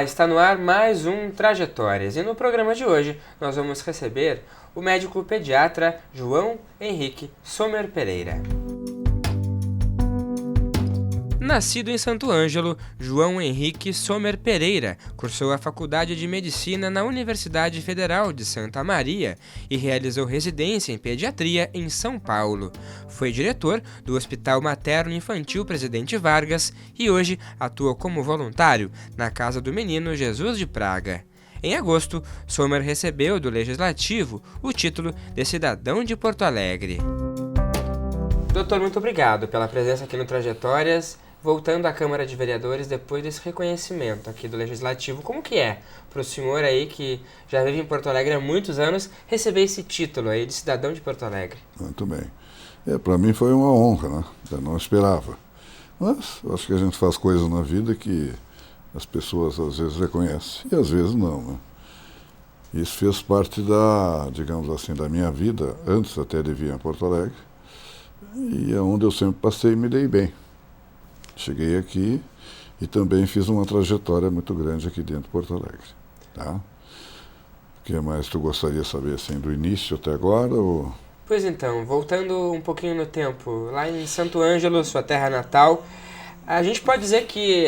Olá, está no ar mais um Trajetórias e no programa de hoje nós vamos receber o médico pediatra João Henrique Sommer Pereira. Nascido em Santo Ângelo, João Henrique Sommer Pereira cursou a Faculdade de Medicina na Universidade Federal de Santa Maria e realizou residência em pediatria em São Paulo. Foi diretor do Hospital Materno Infantil Presidente Vargas e hoje atua como voluntário na Casa do Menino Jesus de Praga. Em agosto, Sommer recebeu do Legislativo o título de cidadão de Porto Alegre. Doutor, muito obrigado pela presença aqui no Trajetórias. Voltando à Câmara de Vereadores, depois desse reconhecimento aqui do Legislativo, como que é para o senhor aí, que já vive em Porto Alegre há muitos anos, receber esse título aí de cidadão de Porto Alegre? Muito bem. Para mim foi uma honra, né? Eu não esperava. Mas acho que a gente faz coisas na vida que as pessoas às vezes reconhecem e às vezes não, né? Isso fez parte digamos assim, da minha vida, antes até de vir a Porto Alegre, e é onde eu sempre passei e me dei bem. Cheguei aqui e também fiz uma trajetória muito grande aqui dentro de Porto Alegre. Tá? O que mais tu gostaria de saber, assim, do início até agora? Ou... Pois então, voltando um pouquinho no tempo, lá em Santo Ângelo, sua terra natal, a gente pode dizer que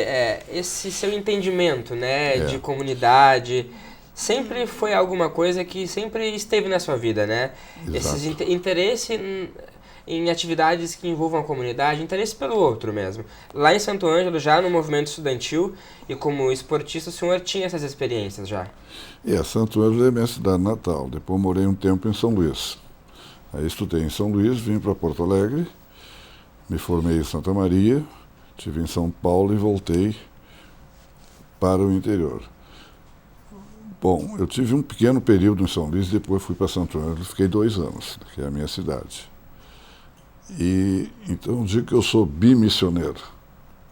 esse seu entendimento, né, de comunidade sempre foi alguma coisa que sempre esteve na sua vida, né? Exato. Esse interesse em atividades que envolvam a comunidade, interesse pelo outro mesmo. Lá em Santo Ângelo, já no movimento estudantil e como esportista, o senhor tinha essas experiências já? Santo Ângelo é minha cidade natal. Depois morei um tempo em São Luís. Aí estudei em São Luís, vim para Porto Alegre, me formei em Santa Maria, estive em São Paulo e voltei para o interior. Bom, eu tive um pequeno período em São Luís, depois fui para Santo Ângelo, fiquei 2 anos, que é a minha cidade. E então digo que eu sou bimissioneiro,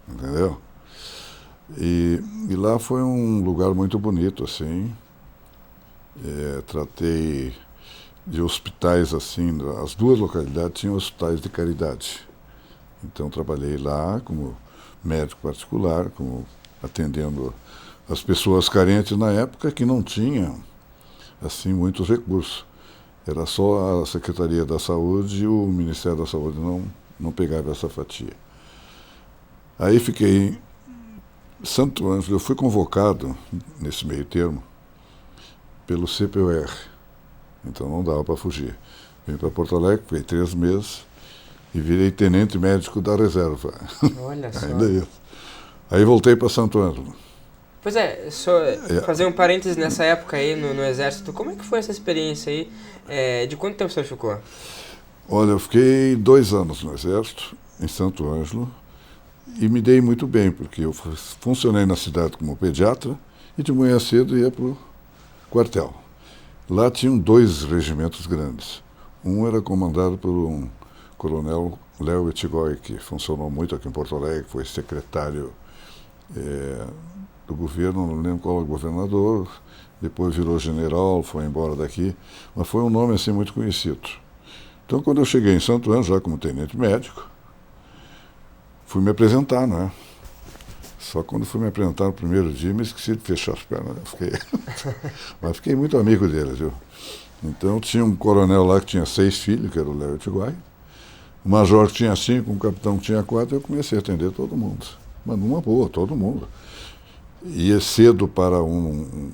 entendeu? E lá foi um lugar muito bonito, assim. Tratei de hospitais, assim, as 2 localidades tinham hospitais de caridade. Então trabalhei lá como médico particular, como atendendo as pessoas carentes na época que não tinham, assim, muitos recursos. Era só a Secretaria da Saúde e o Ministério da Saúde não pegava essa fatia. Aí fiquei em Santo Ângelo, eu fui convocado, nesse meio termo, pelo CPUR. Então não dava para fugir. Vim para Porto Alegre, fiquei 3 meses e virei tenente médico da reserva. Olha só. Ainda isso. Aí voltei para Santo Ângelo. Pois só fazer um parênteses nessa época aí no Exército, como é que foi essa experiência aí? De quanto tempo o senhor ficou? Olha, eu fiquei 2 anos no Exército, em Santo Ângelo, e me dei muito bem, porque eu funcionei na cidade como pediatra e de manhã cedo ia para o quartel. Lá tinham 2 regimentos grandes. Um era comandado por um coronel Léo Etigói, que funcionou muito aqui em Porto Alegre, foi secretário do governo, não lembro qual é o governador, depois virou general, foi embora daqui, mas foi um nome assim muito conhecido. Então, quando eu cheguei em Santo Ângelo, já como tenente médico, fui me apresentar, né? Só quando fui me apresentar no primeiro dia, me esqueci de fechar as pernas. Mas fiquei muito amigo deles, viu? Então, tinha um coronel lá que tinha 6 filhos, que era o Léo Etigói, o major que tinha 5, um capitão que tinha 4, eu comecei a atender todo mundo. Mas numa boa, todo mundo. Ia cedo para um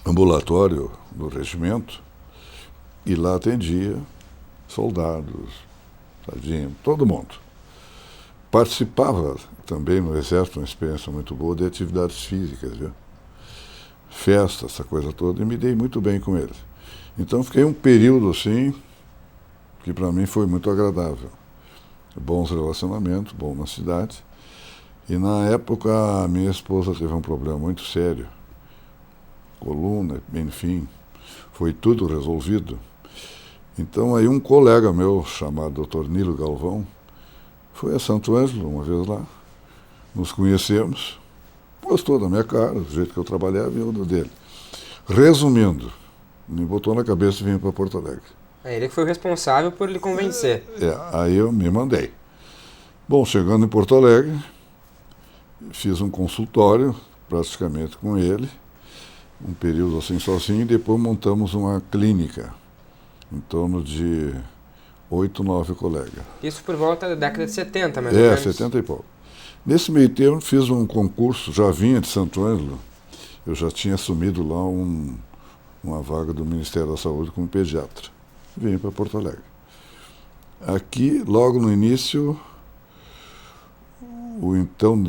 ambulatório do regimento e lá atendia soldados, sargento, todo mundo. Participava também no Exército, uma experiência muito boa, de atividades físicas, viu? Festa, essa coisa toda, e me dei muito bem com eles. Então fiquei um período assim, que para mim foi muito agradável. Bons relacionamentos, bom na cidade. E na época a minha esposa teve um problema muito sério, coluna, enfim, foi tudo resolvido. Então aí um colega meu, chamado Dr. Nilo Galvão, foi a Santo Ângelo uma vez lá, nos conhecemos, gostou da minha cara, do jeito que eu trabalhava e eu do dele. Resumindo, me botou na cabeça e vim para Porto Alegre. Ele que foi o responsável por lhe convencer. Aí eu me mandei. Bom, chegando em Porto Alegre, fiz um consultório, praticamente com ele, um período assim sozinho, e depois montamos uma clínica, em torno de 8, 9 colegas. Isso por volta da década de 70, mais ou menos? 70 e pouco. Nesse meio termo, fiz um concurso, já vinha de Santo Ângelo, eu já tinha assumido lá uma vaga do Ministério da Saúde como pediatra. Vim para Porto Alegre. Aqui, logo no início, o então,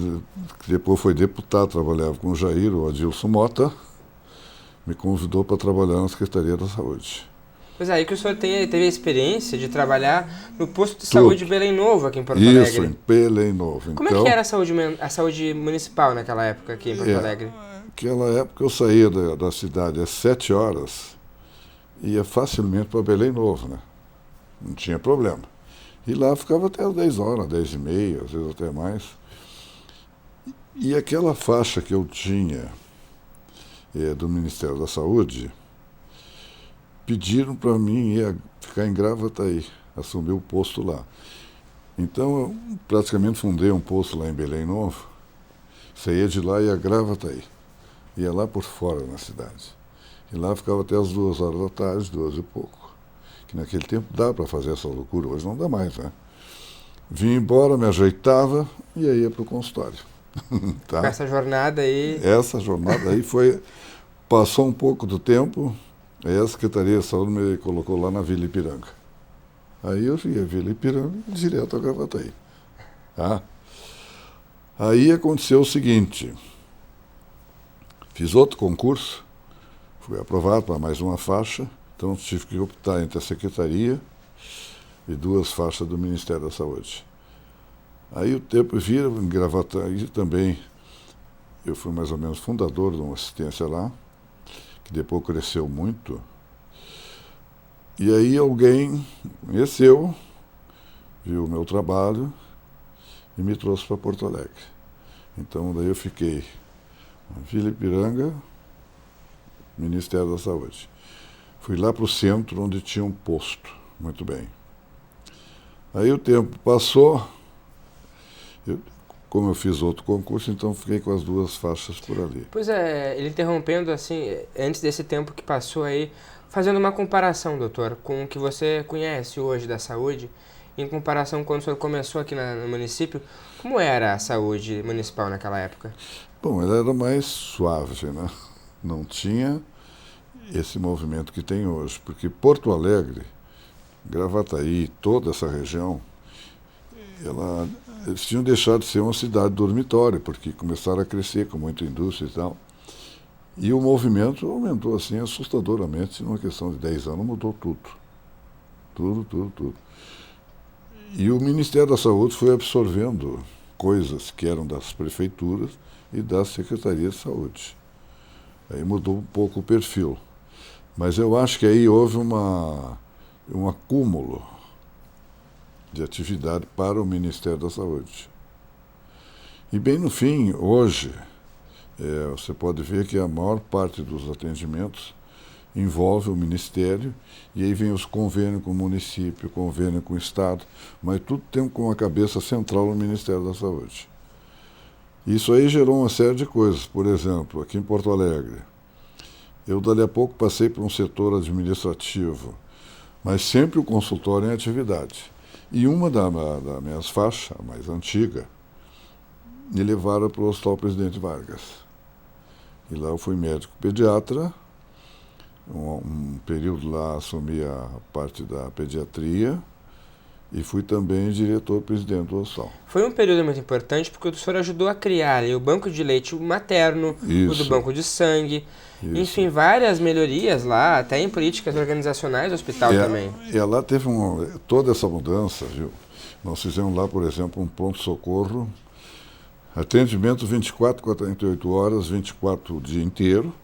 que depois foi deputado, trabalhava com o Jair, o Adilson Mota, me convidou para trabalhar na Secretaria da Saúde. Pois é, aí que o senhor teve a experiência de trabalhar no posto de saúde de Belém Novo, aqui em Porto Alegre. Isso, em Belém Novo. Como é que era a saúde municipal naquela época aqui em Porto Alegre? Naquela época eu saía da cidade às 7 horas, ia facilmente para Belém Novo, né? Não tinha problema. E lá ficava até às 10 horas, 10 e meia, às vezes até mais. E aquela faixa que eu tinha do Ministério da Saúde, pediram para mim ficar em Gravataí, assumir o posto lá. Então, eu praticamente fundei um posto lá em Belém Novo, saía de lá e ia a Gravataí. Ia lá por fora na cidade. E lá ficava até as 2 horas da tarde, 2 e pouco. Que naquele tempo dá para fazer essa loucura, hoje não dá mais, né? Vim embora, me ajeitava e aí ia para o consultório. Tá? Essa jornada aí... Essa jornada aí passou um pouco do tempo, aí a Secretaria de Saúde me colocou lá na Vila Ipiranga. Aí eu fui a Vila Ipiranga direto a Gravataí. Tá? Aí aconteceu o seguinte, fiz outro concurso, fui aprovado para mais uma faixa, então tive que optar entre a Secretaria e 2 faixas do Ministério da Saúde. Aí o tempo vira, em Gravataí também, eu fui mais ou menos fundador de uma assistência lá, que depois cresceu muito. E aí alguém conheceu, viu o meu trabalho e me trouxe para Porto Alegre. Então daí eu fiquei na Vila Ipiranga, Ministério da Saúde. Fui lá para o centro, onde tinha um posto. Muito bem. Aí o tempo passou, como eu fiz outro concurso, então fiquei com as 2 faixas por ali. Pois é, ele interrompendo assim, antes desse tempo que passou aí, fazendo uma comparação, doutor, com o que você conhece hoje da saúde, em comparação com quando o senhor começou aqui no município, como era a saúde municipal naquela época? Bom, ela era mais suave, né? Não tinha esse movimento que tem hoje, porque Porto Alegre, Gravataí, toda essa região, eles tinham deixado de ser uma cidade dormitória, porque começaram a crescer com muita indústria e tal. E o movimento aumentou assim assustadoramente, numa questão de 10 anos mudou tudo. Tudo. E o Ministério da Saúde foi absorvendo coisas que eram das prefeituras e das secretarias de saúde. Aí mudou um pouco o perfil. Mas eu acho que aí houve um acúmulo de atividade para o Ministério da Saúde. E bem no fim, hoje, você pode ver que a maior parte dos atendimentos envolve o Ministério, e aí vem os convênios com o município, convênio com o Estado, mas tudo tem com a cabeça central no Ministério da Saúde. Isso aí gerou uma série de coisas. Por exemplo, aqui em Porto Alegre, eu dali a pouco passei por um setor administrativo, mas sempre o consultório em atividade. E uma das minhas faixas, a mais antiga, me levaram para o Hospital Presidente Vargas. E lá eu fui médico pediatra, um período lá assumi a parte da pediatria e fui também diretor-presidente do hospital. Foi um período muito importante porque o senhor ajudou a criar ali, o banco de leite materno, o do banco de sangue, enfim, várias melhorias lá, até em políticas organizacionais do hospital também. E lá teve toda essa mudança, viu? Nós fizemos lá, por exemplo, um pronto-socorro, atendimento 24, 48 horas, 24 o dia inteiro,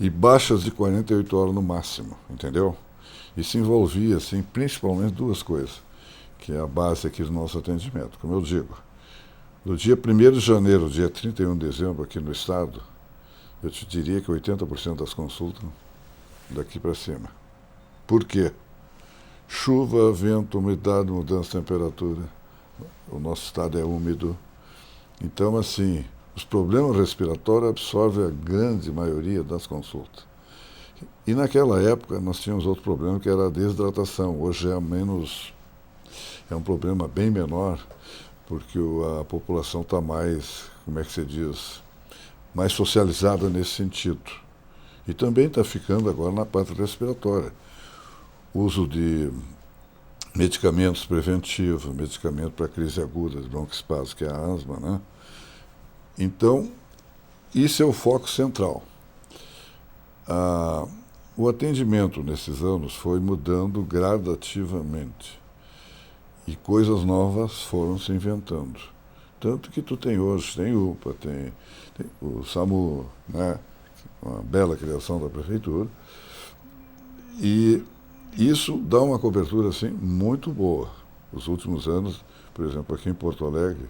e baixas de 48 horas no máximo, entendeu? Isso envolvia, assim, principalmente 2 coisas, que é a base aqui do nosso atendimento. Como eu digo, do dia 1º de janeiro ao dia 31 de dezembro aqui no estado, eu te diria que 80% das consultas daqui para cima. Por quê? Chuva, vento, umidade, mudança de temperatura. O nosso estado é úmido. Então, assim, Os problemas respiratórios absorvem a grande maioria das consultas. E naquela época nós tínhamos outro problema, que era a desidratação. Hoje é um problema bem menor, porque a população está mais, como é que se diz, mais socializada nesse sentido. E também está ficando agora na parte respiratória. Uso de medicamentos preventivos, medicamento para crise aguda de broncoespasmo, que é a asma, né? Então, isso é o foco central. O atendimento nesses anos foi mudando gradativamente e coisas novas foram se inventando. Tanto que tu tem hoje, tem UPA, tem o SAMU, né? Uma bela criação da prefeitura, e isso dá uma cobertura assim, muito boa. Nos últimos anos, por exemplo, aqui em Porto Alegre,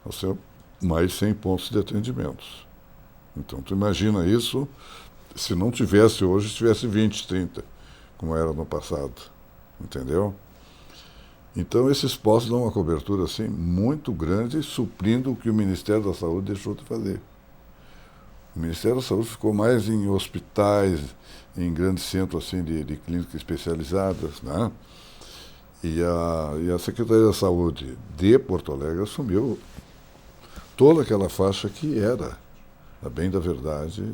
nós temos mais de 100 pontos de atendimentos. Então, tu imagina isso, se não tivesse hoje, tivesse 20, 30, como era no passado. Entendeu? Então, esses postos dão uma cobertura assim, muito grande, suprindo o que o Ministério da Saúde deixou de fazer. O Ministério da Saúde ficou mais em hospitais, em grandes centros assim, de clínicas especializadas, né? E a Secretaria da Saúde de Porto Alegre assumiu toda aquela faixa que era, a bem da verdade,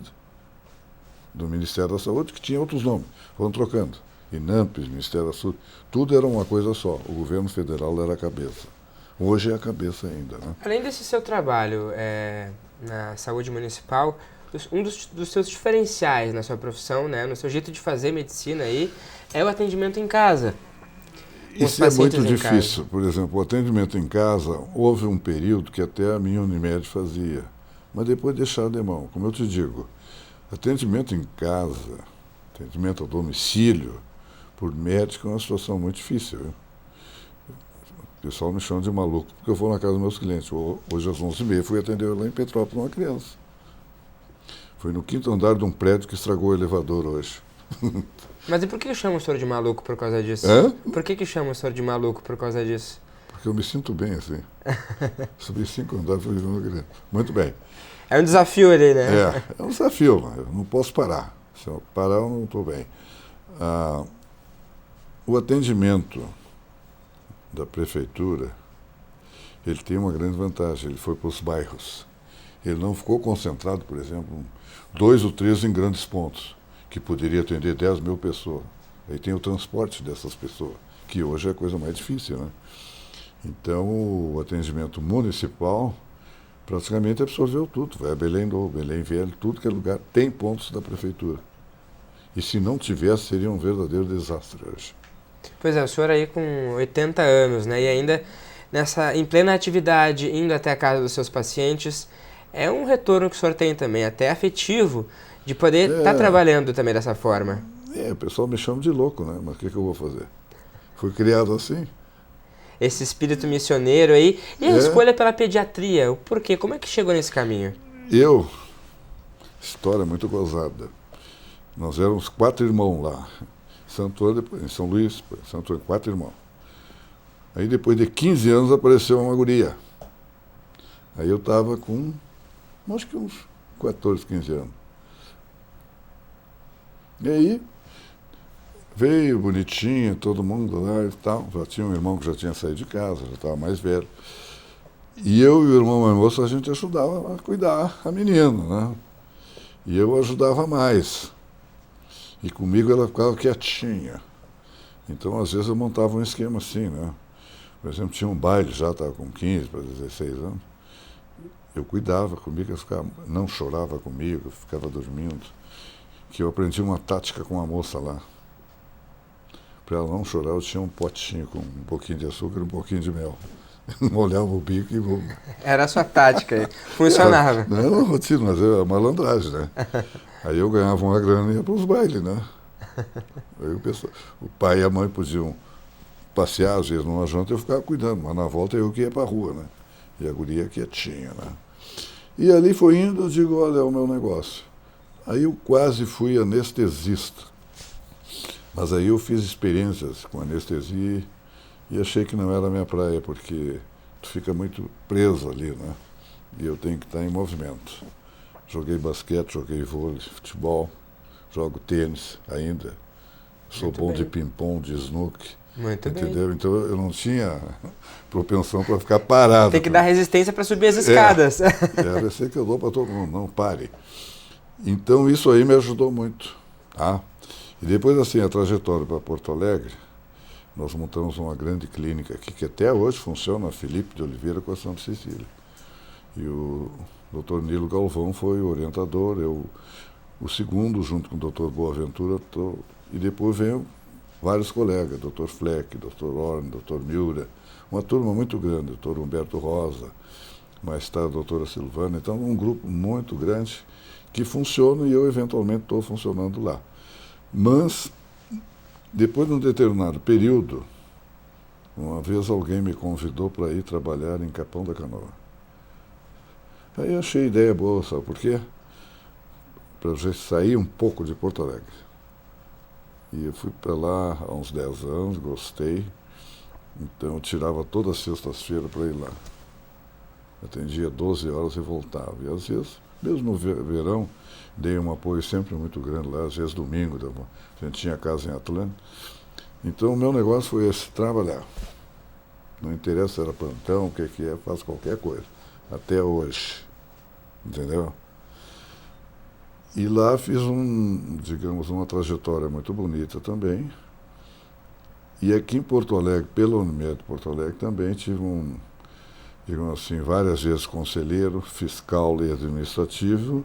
do Ministério da Saúde, que tinha outros nomes, foram trocando. INAMPES, Ministério da Saúde, tudo era uma coisa só. O governo federal era a cabeça. Hoje é a cabeça ainda, né? Além desse seu trabalho na saúde municipal, um dos seus diferenciais na sua profissão, né, no seu jeito de fazer medicina aí, é o atendimento em casa. Isso é muito difícil. Por exemplo, o atendimento em casa, houve um período que até a minha Unimed fazia, mas depois deixaram de mão. Como eu te digo, atendimento em casa, atendimento a domicílio, por médico, é uma situação muito difícil. Viu? O pessoal me chama de maluco, porque eu vou na casa dos meus clientes. Hoje às 11h30 fui atender lá em Petrópolis uma criança. Foi no 5º andar de um prédio que estragou o elevador hoje. Mas e por que chamam o senhor de maluco por causa disso? Por que chamam o senhor de maluco por causa disso? Porque eu me sinto bem assim. Subi 5 andares e fui uma criança. Muito bem. É um desafio ali, né? É um desafio, mas eu não posso parar. Se eu parar, eu não estou bem. O atendimento da prefeitura, ele tem uma grande vantagem, ele foi para os bairros. Ele não ficou concentrado, por exemplo, 2 ou 3 em grandes pontos, que poderia atender 10 mil pessoas. Aí tem o transporte dessas pessoas, que hoje é a coisa mais difícil, né? Então, o atendimento municipal praticamente absorveu tudo. Vai a Belém Novo, Belém Velho, tudo que é lugar, tem pontos da prefeitura. E se não tivesse, seria um verdadeiro desastre hoje. Pois é, o senhor aí com 80 anos, né, e ainda em plena atividade, indo até a casa dos seus pacientes, é um retorno que o senhor tem também, até afetivo, de poder estar trabalhando também dessa forma. O pessoal me chama de louco, né? Mas o que eu vou fazer? Fui criado assim. Esse espírito missioneiro aí, e a escolha pela pediatria, o porquê? Como é que chegou nesse caminho? História muito gozada. Nós éramos 4 irmãos lá. Em São Luís, Santo Antônio, 4 irmãos. Aí depois de 15 anos apareceu uma guria. Aí eu estava com, acho que uns 14, 15 anos. E aí veio bonitinha, todo mundo lá e tal. Já tinha um irmão que já tinha saído de casa, já estava mais velho. E eu e o irmão mais moço, a gente ajudava a cuidar a menina, né? E eu ajudava mais. E comigo ela ficava quietinha. Então, às vezes, eu montava um esquema assim, né? Por exemplo, tinha um baile, já estava com 15 para 16 anos. Eu cuidava comigo, ela ficava, não chorava comigo, ficava dormindo. Que eu aprendi uma tática com a moça lá. Para ela não chorar, eu tinha um potinho com um pouquinho de açúcar e um pouquinho de mel. Molhava o bico e vou. Era a sua tática, funcionava. Não era uma rotina, mas era malandragem, né? Aí eu ganhava uma grana e ia para os bailes, né? Aí o pai e a mãe podiam passear, às vezes, numa janta eu ficava cuidando, mas na volta eu que ia para a rua, né? E a guria quietinha, né? E ali foi indo, eu digo, olha, é o meu negócio. Aí eu quase fui anestesista. Mas aí eu fiz experiências com anestesia e achei que não era a minha praia, porque tu fica muito preso ali, né? e eu tenho que estar em movimento. Joguei basquete, joguei vôlei, futebol, jogo tênis ainda. Sou Muito bom bem. de ping-pong, de snooker. Muito Entendeu? bem. Então eu não tinha propensão para ficar parado. Tem que dar resistência para subir as É, escadas. é a receita que eu dou para todo mundo, não pare. Então isso aí me ajudou muito. Tá? E depois, assim, a trajetória para Porto Alegre, nós montamos uma grande clínica aqui, que até hoje funciona, Felipe de Oliveira com a Santa Cecília. E o Dr. Nilo Galvão foi o orientador, eu o segundo, junto com o Dr. Boaventura, e depois veio vários colegas, Dr. Fleck, Dr. Orne, Dr. Miura, uma turma muito grande, Dr. Humberto Rosa, mais tarde a doutora Silvana, então um grupo muito grande que funciona e eu eventualmente estou funcionando lá. Mas, depois de um determinado período, uma vez alguém me convidou para ir trabalhar em Capão da Canoa. Aí eu achei a ideia boa, sabe por quê? Para a gente sair um pouco de Porto Alegre. E eu fui para lá há uns 10 anos, gostei. Então eu tirava todas as sextas-feiras para ir lá. Atendia 12 horas e voltava. E às vezes, mesmo no verão, dei um apoio sempre muito grande lá, às vezes domingo, a gente tinha casa em Atlanta. Então o meu negócio foi esse, trabalhar. Não interessa se era plantão, o que é, faço qualquer coisa. Até hoje. Entendeu? E lá fiz digamos, uma trajetória muito bonita também. E aqui em Porto Alegre, pela Unimed Porto Alegre, também tive digamos assim, várias vezes conselheiro, fiscal e administrativo,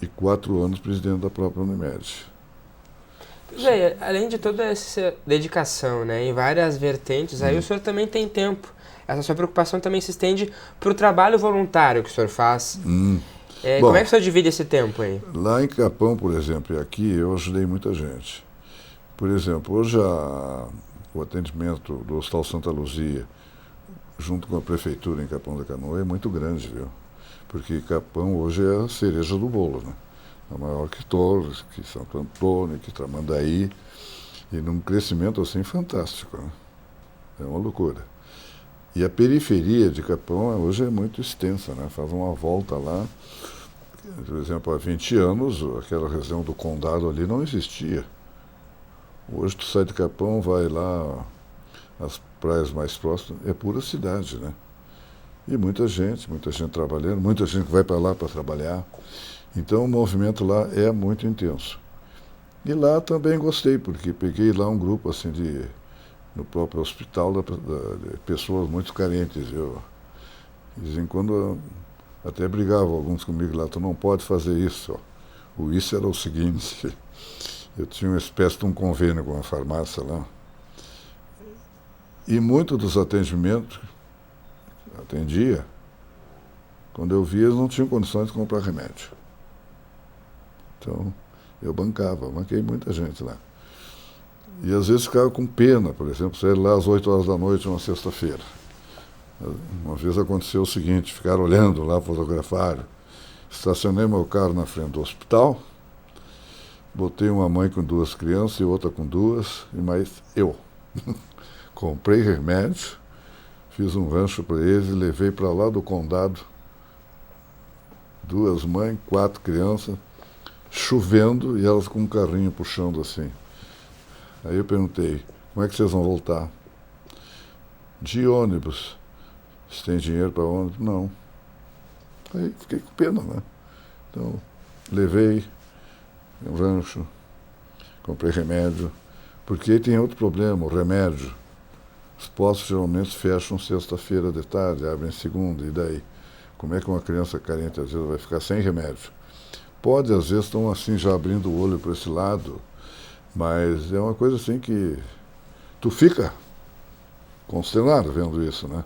e 4 anos presidente da própria Unimed. Zé, além de toda essa dedicação, né, em várias vertentes, aí o senhor também tem tempo. Essa sua preocupação também se estende para o trabalho voluntário que o senhor faz. Bom, Como é que o senhor divide esse tempo aí? Lá em Capão, por exemplo, e aqui eu ajudei muita gente. Por exemplo, hoje o atendimento do Hospital Santa Luzia, junto com a prefeitura em Capão da Canoa, é muito grande, viu? Porque Capão hoje é a cereja do bolo, né? É maior que Torres, que Santo Antônio, que Tramandaí, e num crescimento assim fantástico, né? É uma loucura. E a periferia de Capão hoje é muito extensa, né? Faz uma volta lá. Por exemplo, há 20 anos, aquela região do Condado ali não existia. Hoje tu sai de Capão, vai lá, as praias mais próximas, é pura cidade, né? E muita gente trabalhando, muita gente que vai para lá para trabalhar. Então o movimento lá é muito intenso. E lá também gostei, porque peguei lá um grupo assim no próprio hospital de pessoas muito carentes. Eu, de vez em quando até brigavam alguns comigo lá, tu não pode fazer isso. Ó. O isso era o seguinte, eu tinha uma espécie de um convênio com a farmácia lá. E muitos dos atendimentos, atendia, quando eu via, eles não tinham condições de comprar remédio. Então, eu banquei muita gente lá. E às vezes ficava com pena, por exemplo, sair lá às 8 horas da noite, uma sexta-feira. Uma vez aconteceu o seguinte, ficaram olhando lá, fotografaram. Estacionei meu carro na frente do hospital, botei uma mãe com 2 crianças e outra com 2, e mais eu. Comprei remédio, fiz um rancho para eles e levei para lá do condado 2 mães, 4 crianças, chovendo e elas com um carrinho puxando assim. Aí eu perguntei, como é que vocês vão voltar? De ônibus. Você tem dinheiro para ônibus? Não. Aí fiquei com pena, né? Então, levei um rancho, comprei remédio, porque aí tem outro problema, o remédio. Os postos geralmente fecham sexta-feira de tarde, abrem segunda, e daí? Como é que uma criança carente às vezes vai ficar sem remédio? Pode, às vezes, estão assim já abrindo o olho para esse lado, mas é uma coisa assim que tu fica consternado vendo isso, né?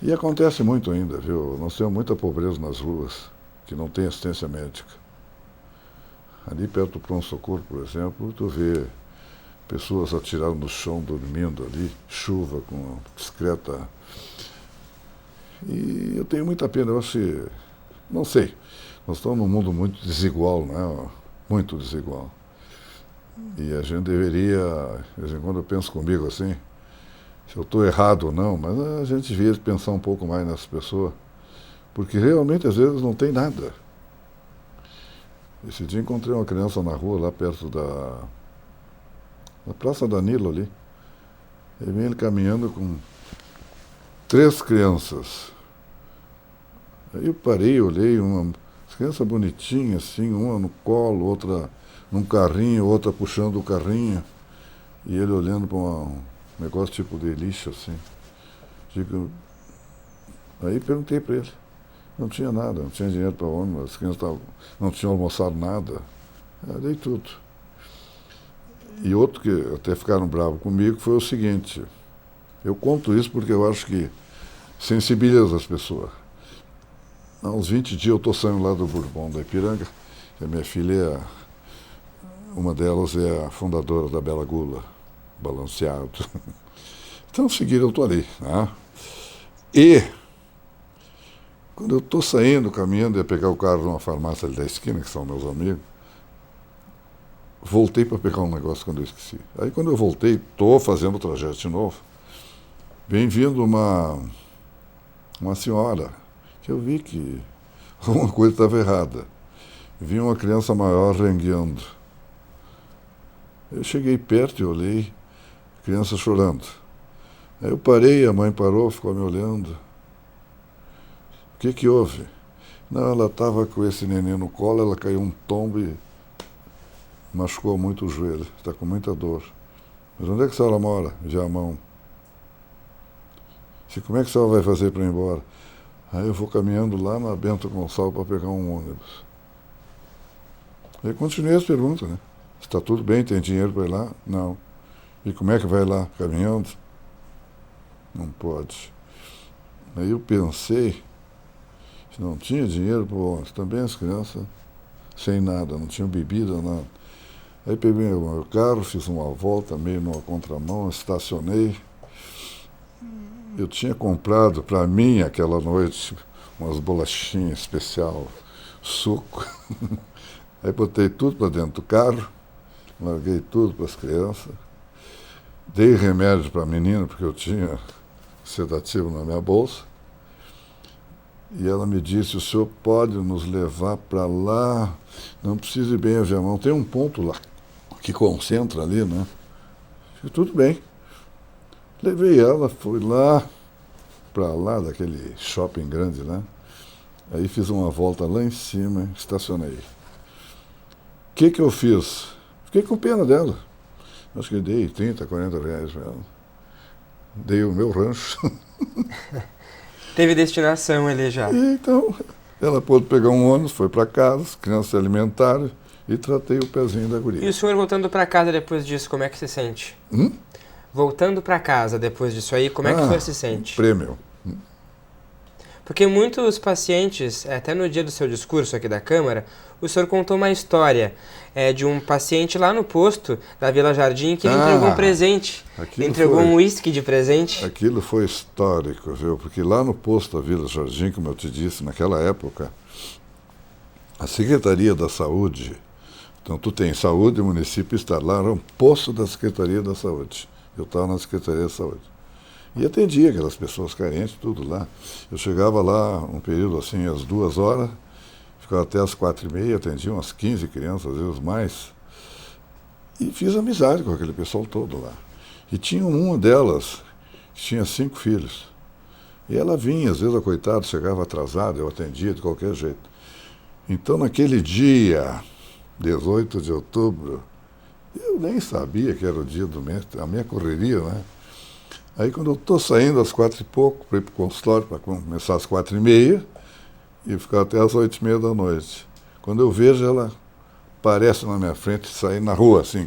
E acontece muito ainda, viu? Nós temos muita pobreza nas ruas, que não tem assistência médica. Ali perto do pronto-socorro, por exemplo, tu vê pessoas atiradas no chão, dormindo ali, chuva com bicicleta. E eu tenho muita pena, eu acho que, não sei, nós estamos num mundo muito desigual, né? Muito desigual. E a gente deveria, de vez em quando eu penso comigo assim, se eu estou errado ou não, mas a gente devia pensar um pouco mais nessas pessoas, porque realmente às vezes não tem nada. Esse dia encontrei uma criança na rua, lá perto da Praça Danilo ali. E vem ele caminhando com 3 crianças. Aí eu parei, olhei, uma criança bonitinha assim, uma no colo, outra num carrinho, outra puxando o carrinho. E ele olhando para um negócio tipo de lixo assim. Aí perguntei para ele. Não tinha nada, não tinha dinheiro para ônibus, as crianças não tinham almoçado nada. Eu dei tudo. E outro que até ficaram bravos comigo foi o seguinte, eu conto isso porque eu acho que sensibiliza as pessoas. Há uns 20 dias eu estou saindo lá do Bourbon da Ipiranga, que a minha filha, uma delas é a fundadora da Bela Gula, Balanceado. Então, seguir eu estou ali. Né? E quando eu estou saindo, caminhando, ia pegar o carro numa farmácia ali da esquina, que são meus amigos, voltei para pegar um negócio quando eu esqueci. Aí quando eu voltei, estou fazendo o trajeto de novo, vem vindo uma senhora, que eu vi que alguma coisa estava errada. Vi uma criança maior rengueando. Eu cheguei perto e olhei, criança chorando. Aí eu parei, a mãe parou, ficou me olhando. O que houve? Não, ela estava com esse neném no colo, ela caiu um tombo e machucou muito o joelho, está com muita dor. Mas onde é que a senhora mora? Viamão. Como é que a senhora vai fazer para ir embora? Aí eu vou caminhando lá na Bento Gonçalves para pegar um ônibus. Aí continuei as perguntas, né? Está tudo bem, tem dinheiro para ir lá? Não. E como é que vai lá? Caminhando? Não pode. Aí eu pensei, se não tinha dinheiro para o ônibus, também as crianças sem nada, não tinham bebida, nada. Aí peguei o meu carro, fiz uma volta meio numa contramão, estacionei. Eu tinha comprado para mim aquela noite umas bolachinhas especial, suco. Aí botei tudo para dentro do carro, larguei tudo para as crianças, dei remédio para a menina, porque eu tinha sedativo na minha bolsa, e ela me disse, o senhor pode nos levar para lá, não precisa ir bem a Viamão, tem um ponto lá que concentra ali, né? E tudo bem. Levei ela, fui lá, para lá, daquele shopping grande, né? Aí fiz uma volta lá em cima, estacionei. O que eu fiz? Fiquei com pena dela. Acho que dei 30, 40 reais para ela. Dei o meu rancho. Teve destinação ali já. E, então, ela pôde pegar um ônibus, foi para casa, as crianças se alimentaram e tratei o pezinho da guria. E o senhor voltando para casa depois disso, como é que se sente? Voltando para casa depois disso aí, como é que o senhor se sente? Prêmio. Porque muitos pacientes, até no dia do seu discurso aqui da Câmara, o senhor contou uma história de um paciente lá no posto da Vila Jardim que ele entregou um presente. Ele entregou um uísque de presente. Aquilo foi histórico, viu? Porque lá no posto da Vila Jardim, como eu te disse, naquela época, a Secretaria da Saúde, então tu tem saúde, o município está lá, era um posto da Secretaria da Saúde. Eu estava na Secretaria da Saúde. E atendia aquelas pessoas carentes, tudo lá. Eu chegava lá, um período assim, às 2 horas, ficava até às 4h30, atendia umas 15 crianças, às vezes mais. E fiz amizade com aquele pessoal todo lá. E tinha uma delas, que tinha 5 filhos. E ela vinha, às vezes a coitada chegava atrasada, eu atendia de qualquer jeito. Então, naquele dia, 18 de outubro, eu nem sabia que era o dia do mês, a minha correria, né? Aí quando eu estou saindo às 4 e pouco, para ir para o consultório, para começar às 4h30, e ficar até às 8h30 da noite. Quando eu vejo, ela aparece na minha frente, sair na rua, assim,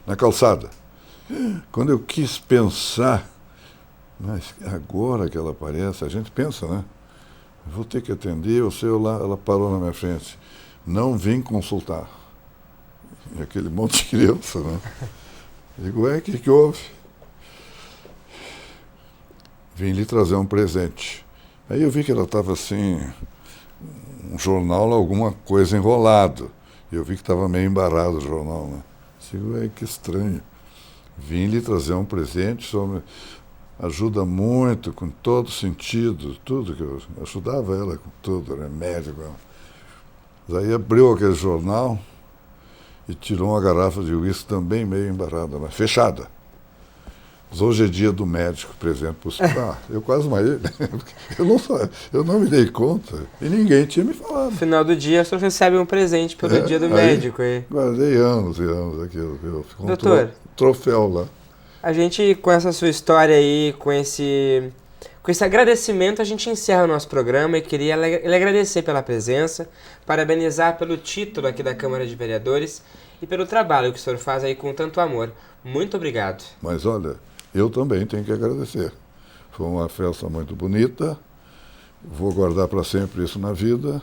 na calçada. Quando eu quis pensar, mas agora que ela aparece, a gente pensa, né? Eu vou ter que atender, eu sei lá, ela parou na minha frente. Não vim consultar. E aquele monte de criança, né? Digo, o que houve? Vim lhe trazer um presente. Aí eu vi que ela estava assim, um jornal, alguma coisa enrolado. E eu vi que estava meio embarrado o jornal, né? Digo, que estranho. Vim lhe trazer um presente sobre... ajuda muito com todo sentido, tudo que eu ajudava ela com tudo, era médico. Mas aí abriu aquele jornal e tirou uma garrafa de uísque também meio embarrada, mas fechada. Mas hoje é dia do médico, por exemplo. Eu quase desmaiei. Eu não me dei conta e ninguém tinha me falado. No final do dia, o senhor recebe um presente pelo dia do médico. Aí. Guardei anos e anos aquilo. Ficou Doutor, um troféu lá. A gente, com essa sua história aí, com esse agradecimento, a gente encerra o nosso programa e queria lhe agradecer pela presença, parabenizar pelo título aqui da Câmara de Vereadores e pelo trabalho que o senhor faz aí com tanto amor. Muito obrigado. Mas olha, eu também tenho que agradecer. Foi uma festa muito bonita, vou guardar para sempre isso na vida.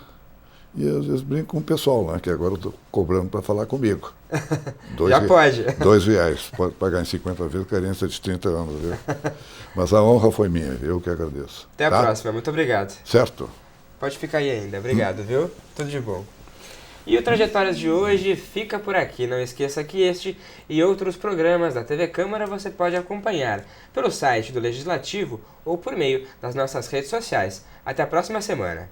E às vezes brinco com o pessoal lá, que agora eu estou cobrando para falar comigo. Já pode. R$2. Pode pagar em 50 vezes, carência de 30 anos, viu? Mas a honra foi minha, eu que agradeço. Até a próxima, muito obrigado. Certo. Pode ficar aí ainda, obrigado, viu? Tudo de bom. E o Trajetórias de hoje fica por aqui. Não esqueça que este e outros programas da TV Câmara você pode acompanhar pelo site do Legislativo ou por meio das nossas redes sociais. Até a próxima semana.